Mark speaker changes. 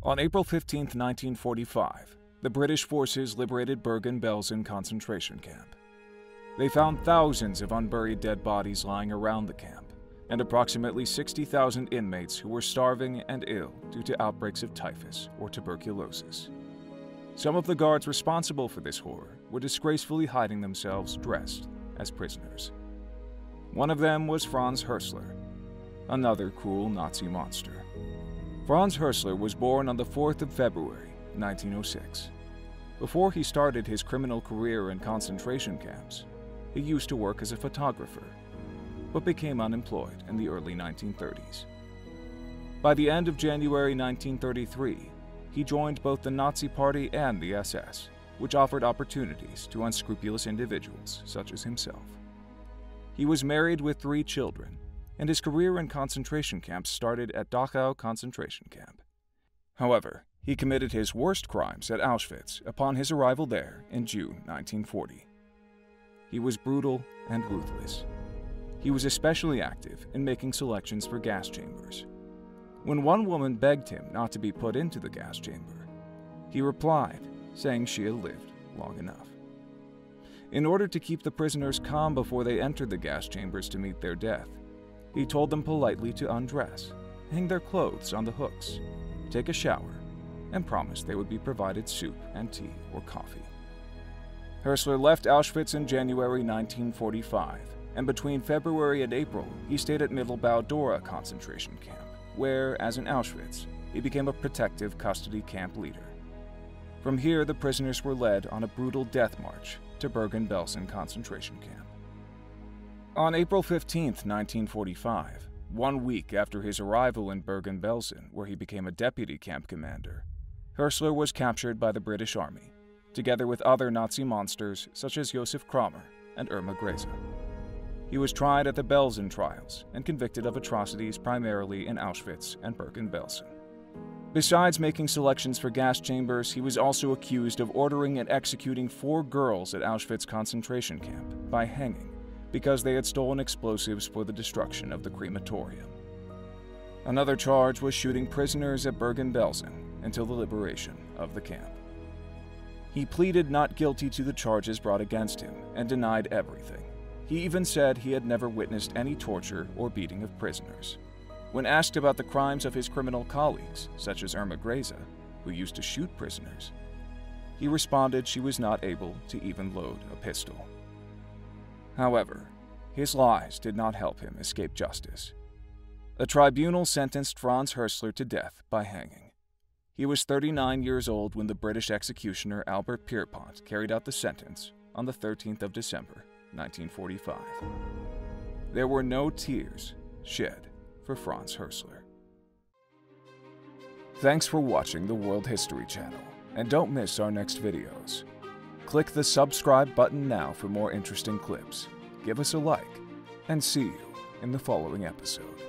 Speaker 1: On April 15, 1945, the British forces liberated Bergen-Belsen concentration camp. They found thousands of unburied dead bodies lying around the camp, and approximately 60,000 inmates who were starving and ill due to outbreaks of typhus or tuberculosis. Some of the guards responsible for this horror were disgracefully hiding themselves dressed as prisoners. One of them was Franz Hössler, another cruel Nazi monster. Franz Hössler was born on the 4th of February, 1906. Before he started his criminal career in concentration camps, he used to work as a photographer, but became unemployed in the early 1930s. By the end of January 1933, he joined both the Nazi Party and the SS, which offered opportunities to unscrupulous individuals such as himself. He was married with 3 children, and his career in concentration camps started at Dachau concentration camp. However, he committed his worst crimes at Auschwitz upon his arrival there in June 1940. He was brutal and ruthless. He was especially active in making selections for gas chambers. When one woman begged him not to be put into the gas chamber, he replied, saying she had lived long enough. In order to keep the prisoners calm before they entered the gas chambers to meet their death, he told them politely to undress, hang their clothes on the hooks, take a shower, and promised they would be provided soup and tea or coffee. Hössler left Auschwitz in January 1945, and between February and April, he stayed at Mittelbau-Dora concentration camp, where, as in Auschwitz, he became a protective custody camp leader. From here, the prisoners were led on a brutal death march to Bergen-Belsen concentration camp. On April 15, 1945, 1 week after his arrival in Bergen-Belsen, where he became a deputy camp commander, Hössler was captured by the British Army, together with other Nazi monsters such as Josef Kramer and Irma Grese. He was tried at the Belsen trials and convicted of atrocities primarily in Auschwitz and Bergen-Belsen. Besides making selections for gas chambers, he was also accused of ordering and executing 4 girls at Auschwitz concentration camp by hanging because they had stolen explosives for the destruction of the crematorium. Another charge was shooting prisoners at Bergen-Belsen until the liberation of the camp. He pleaded not guilty to the charges brought against him and denied everything. He even said he had never witnessed any torture or beating of prisoners. When asked about the crimes of his criminal colleagues, such as Irma Grese, who used to shoot prisoners, he responded she was not able to even load a pistol. However, his lies did not help him escape justice. A tribunal sentenced Franz Hössler to death by hanging. He was 39 years old when the British executioner Albert Pierpont carried out the sentence on the 13th of December, 1945. There were no tears shed for Franz Hössler. Thanks for watching the World History Channel, and don't miss our next videos. Click the subscribe button now for more interesting clips. Give us a like, and see you in the following episode.